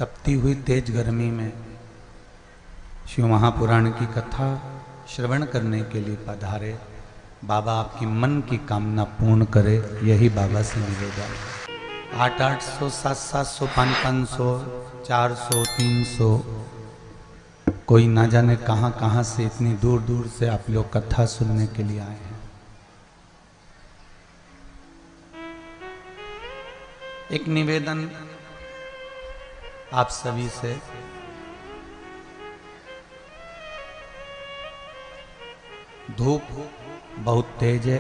तपती हुई तेज गर्मी में शिव महापुराण की कथा श्रवण करने के लिए पधारे। बाबा आपकी मन की कामना पूर्ण करे, यही बाबा से निवेदन। 800, 700, 500, 400, 300, कोई ना जाने कहाँ कहाँ से इतनी दूर दूर से आप लोग कथा सुनने के लिए आए हैं। एक निवेदन आप सभी से, धूप बहुत तेज है।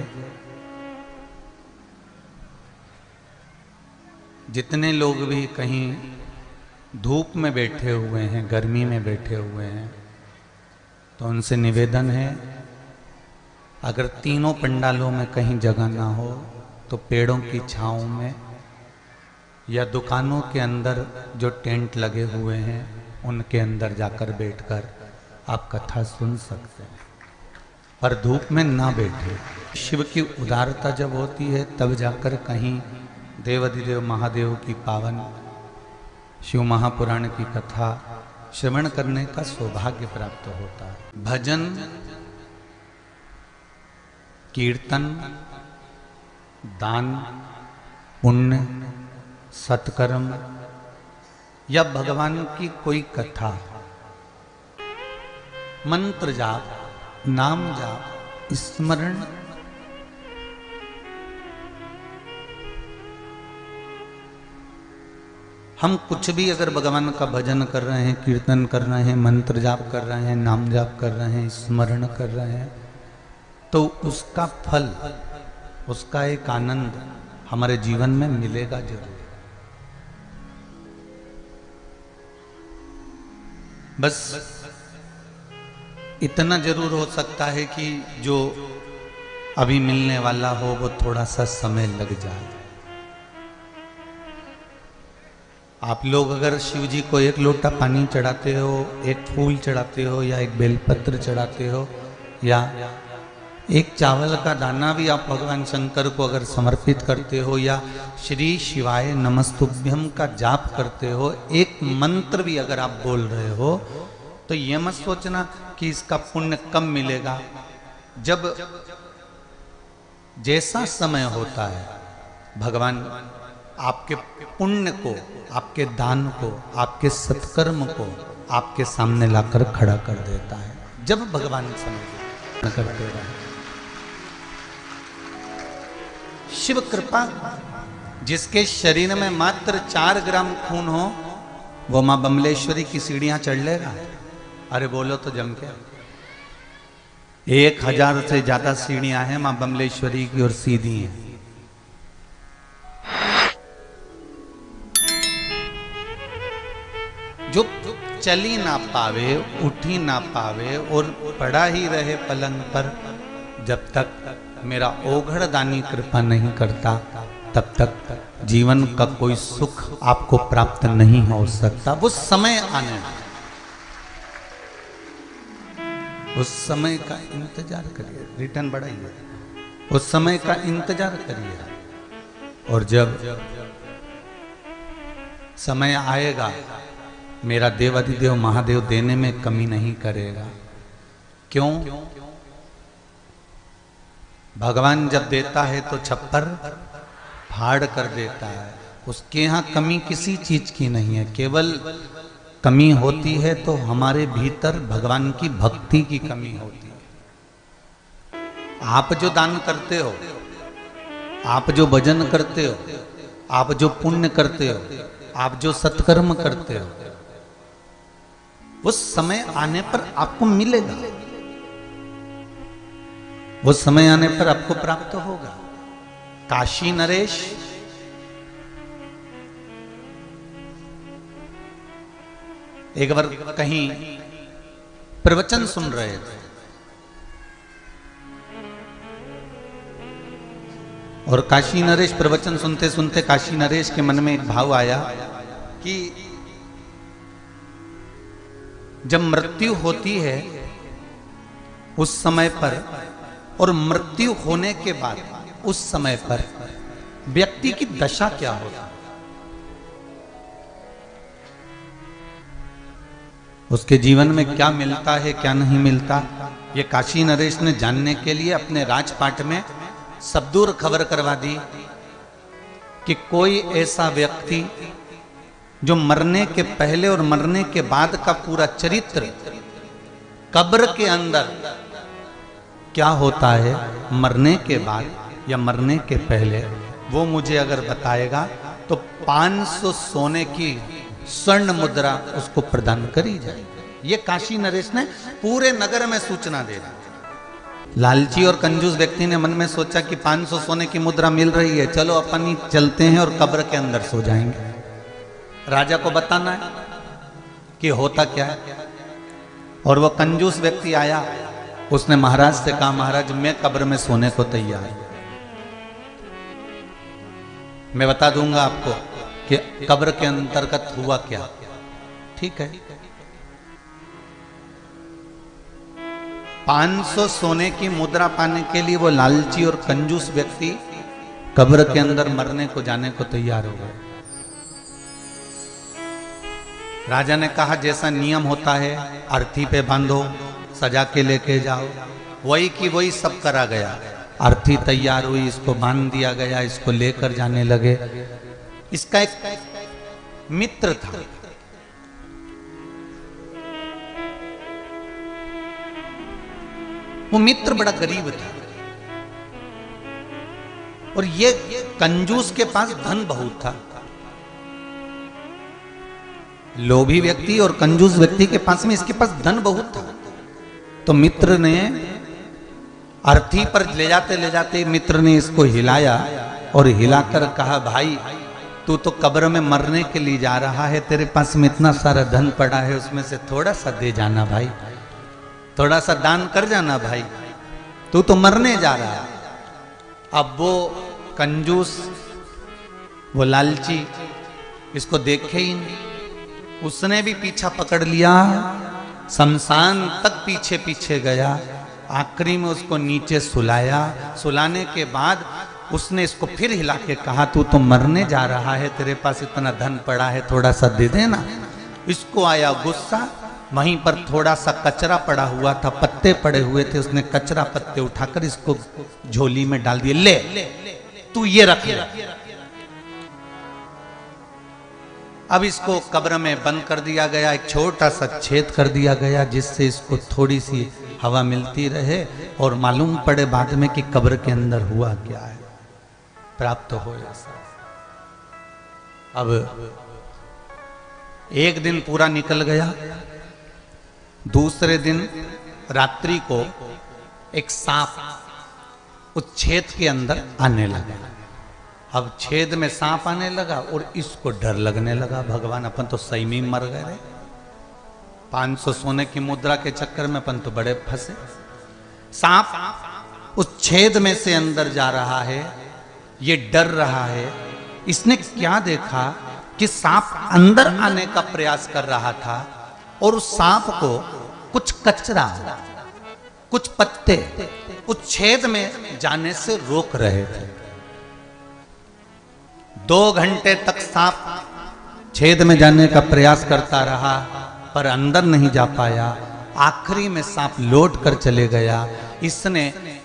जितने लोग भी कहीं धूप में बैठे हुए हैं, गर्मी में बैठे हुए हैं, तो उनसे निवेदन है, अगर तीनों पंडालों में कहीं जगह ना हो तो पेड़ों की छांव में या दुकानों के अंदर जो टेंट लगे हुए हैं उनके अंदर जाकर बैठकर आप कथा सुन सकते हैं, पर धूप में ना बैठे। शिव की उदारता जब होती है तब जाकर कहीं देवाधिदेव महादेव की पावन शिव महापुराण की कथा श्रवण करने का सौभाग्य प्राप्त होता है। भजन, कीर्तन, दान, पुण्य, सत्कर्म या भगवान की कोई कथा, मंत्र जाप, नाम जाप, स्मरण, हम कुछ भी अगर भगवान का भजन कर रहे हैं, कीर्तन कर रहे हैं, मंत्र जाप कर रहे हैं, नाम जाप कर रहे हैं, स्मरण कर रहे हैं, तो उसका फल, उसका एक आनंद हमारे जीवन में मिलेगा जरूर। बस इतना जरूर हो सकता है कि जो अभी मिलने वाला हो वो थोड़ा सा समय लग जाए। आप लोग अगर शिव जी को एक लोटा पानी चढ़ाते हो, एक फूल चढ़ाते हो, या एक बेलपत्र चढ़ाते हो, या एक चावल का दाना भी आप भगवान शंकर को अगर समर्पित करते हो, या श्री शिवाय नमस्तुभ्यम का जाप करते हो, एक मंत्र भी अगर आप बोल रहे हो, तो ये मत सोचना कि इसका पुण्य कम मिलेगा। जब जैसा समय होता है भगवान आपके पुण्य को, आपके दान को, आपके सत्कर्म को आपके सामने लाकर खड़ा कर देता है। जब भगवान समय करते रहे, शिव कृपा, जिसके शरीर में मात्र 4 ग्राम खून हो वो मां बमलेश्वरी की सीढ़ियां चढ़ लेगा। अरे बोलो तो जम के, 1000 से ज्यादा सीढ़ियां हैं मां बमलेश्वरी की और सीधी हैं। जो चली ना पावे, उठी ना पावे और पड़ा ही रहे पलंग पर, जब तक मेरा ओघड़ दानी कृपा नहीं करता तब तक जीवन का कोई सुख आपको प्राप्त नहीं हो सकता। वो समय आने, उस समय का इंतजार करिए, रिटर्न बढ़ाइए, उस समय का इंतजार करिए, और जब समय आएगा मेरा देवाधिदेव महादेव देने में कमी नहीं करेगा। क्यों? भगवान जब देता है तो छप्पर फाड़ कर देता है। उसके यहाँ कमी किसी चीज की नहीं है, केवल कमी होती है तो हमारे भीतर भगवान की भक्ति की कमी होती है। आप जो दान करते हो, आप जो भजन करते हो, आप जो पुण्य करते हो, आप जो सत्कर्म करते हो, उस समय आने पर आपको मिलेगा, वो समय आने पर आपको प्राप्त होगा। काशी नरेश एक बार कहीं प्रवचन सुन रहे थे और काशी नरेश प्रवचन सुनते सुनते काशी नरेश के मन में एक भाव आया कि जब मृत्यु होती है उस समय पर और मृत्यु होने के बाद उस समय पर व्यक्ति की दशा क्या होती। उसके जीवन में क्या मिलता है क्या नहीं मिलता, ये काशी नरेश ने जानने के लिए अपने राजपाट में सबदूर खबर करवा दी कि कोई ऐसा व्यक्ति जो मरने के पहले और मरने के बाद का पूरा चरित्र, कब्र के अंदर क्या होता है मरने के बाद या मरने के पहले, वो मुझे अगर बताएगा तो 500 सोने की स्वर्ण मुद्रा उसको प्रदान करी जाएगी। ये काशी नरेश ने पूरे नगर में सूचना दे दी। लालची और कंजूस व्यक्ति ने मन में सोचा कि 500 सोने की मुद्रा मिल रही है, चलो अपन ही चलते हैं और कब्र के अंदर सो जाएंगे। राजा को बताना है कि होता क्या है। और वो कंजूस व्यक्ति आया, उसने महाराज से कहा, महाराज मैं कब्र में सोने को तैयार हूं, मैं बता दूंगा आपको कि कब्र के अंतर्गत हुआ क्या। ठीक है, 500 सोने की मुद्रा पाने के लिए वो लालची और कंजूस व्यक्ति कब्र के अंदर मरने को जाने को तैयार हो गए। राजा ने कहा जैसा नियम होता है अर्थी पे बांधो, सजा के लेके जाओ, वही की वही सब करा गया। अर्थी तैयार हुई, इसको बांध दिया गया, इसको लेकर जाने लगे। इसका एक मित्र था, वो मित्र बड़ा गरीब था और ये कंजूस के पास धन बहुत था। लोभी व्यक्ति और कंजूस व्यक्ति के पास में इसके पास धन बहुत था। तो मित्र ने अर्थी पर ले जाते मित्र ने इसको हिलाया और हिलाकर कहा, भाई तू तो कब्र में मरने के लिए जा रहा है, तेरे पास में इतना सारा धन पड़ा है, उसमें से थोड़ा सा दे जाना भाई, थोड़ा सा दान कर जाना भाई, तू तो मरने जा रहा है। अब वो कंजूस, वो लालची इसको देखे ही नहीं, उसने भी पीछा पकड़ लिया, शमशान तक पीछे पीछे गया, आखिरी में उसको नीचे सुलाया। सुलाने के बाद उसने इसको फिर हिला के कहा, तू तो मरने जा रहा है, तेरे पास इतना धन पड़ा है, थोड़ा सा दे देना। इसको आया गुस्सा, वहीं पर थोड़ा सा कचरा पड़ा हुआ था, पत्ते पड़े हुए थे, उसने कचरा पत्ते उठाकर इसको झोली में डाल दिए, ले तू ये रख ले। अब इसको कब्र में बंद कर दिया गया, एक छोटा सा छेद कर दिया गया जिससे इसको थोड़ी सी हवा मिलती रहे और मालूम पड़े बाद में कि कब्र के अंदर हुआ क्या है, प्राप्त हो ऐसा। अब एक दिन पूरा निकल गया, दूसरे दिन रात्रि को एक सांप उस छेद के अंदर आने लगा। अब छेद में सांप आने लगा और इसको डर लगने लगा, भगवान अपन तो सही में मर गए रे, 500 सोने की मुद्रा के चक्कर में अपन तो बड़े फंसे। सांप उस छेद में से अंदर जा रहा है, ये डर रहा है। इसने क्या देखा कि सांप अंदर आने का प्रयास कर रहा था और उस सांप को कुछ कचरा, कुछ पत्ते उस छेद में जाने से रोक रहे थे। 2 घंटे तक सांप छेद में जाने का प्रयास करता रहा पर अंदर नहीं जा पाया। आखिरी में सांप लौट कर चले गया। इसने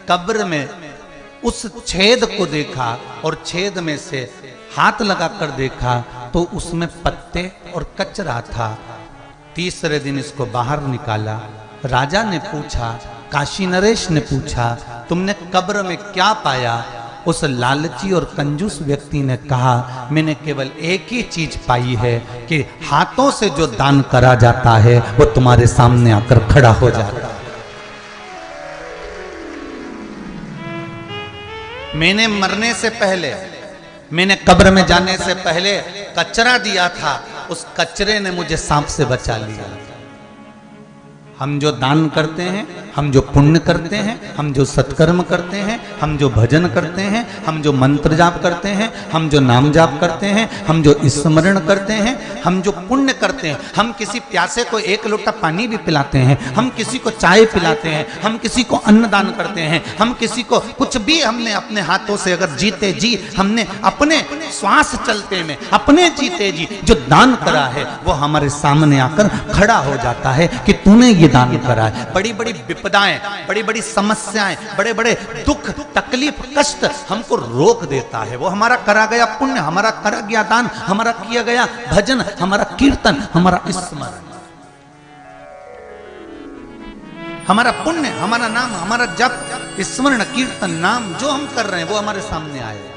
कब्र में उस छेद को देखा और छेद में से हाथ लगाकर देखा तो उसमें पत्ते और कचरा था। तीसरे दिन इसको बाहर निकाला। राजा ने पूछा, काशी नरेश ने पूछा, तुमने कब्र में क्या पाया? उस लालची और कंजूस व्यक्ति ने कहा, मैंने केवल एक ही चीज पाई है कि हाथों से जो दान करा जाता है वो तुम्हारे सामने आकर खड़ा हो जाता है। मैंने मरने से पहले, मैंने कब्र में जाने से पहले कचरा दिया था, उस कचरे ने मुझे सांप से बचा लिया। हम जो दान करते हैं, हम जो पुण्य करते हैं, हम जो सत्कर्म करते हैं, हम जो भजन करते हैं, हम जो मंत्र जाप करते हैं, हम जो नाम जाप करते हैं, हम जो स्मरण करते हैं, हम जो पुण्य करते हैं, हम किसी प्यासे को एक लोटा पानी भी पिलाते हैं, हम किसी को चाय पिलाते हैं, हम किसी को अन्न दान करते हैं, हम किसी को कुछ भी हमने अपने हाथों से अगर जीते जी हमने अपने श्वास चलते में अपने जीते जी जो दान करा है वो हमारे सामने आकर खड़ा हो जाता है कि तूने ये दान करा है। बड़ी बड़ी विपदाएं, बड़ी बड़ी समस्याएं, बड़े बड़े दुख तकलीफ कष्ट हमको रोक देता है वो हमारा करा गया पुण्य, हमारा करा गया दान, हमारा किया गया भजन, हमारा कीर्तन, हमारा स्मरण, हमारा पुण्य, हमारा नाम, हमारा जप, स्मरण, कीर्तन, नाम जो हम कर रहे हैं वो हमारे सामने आए।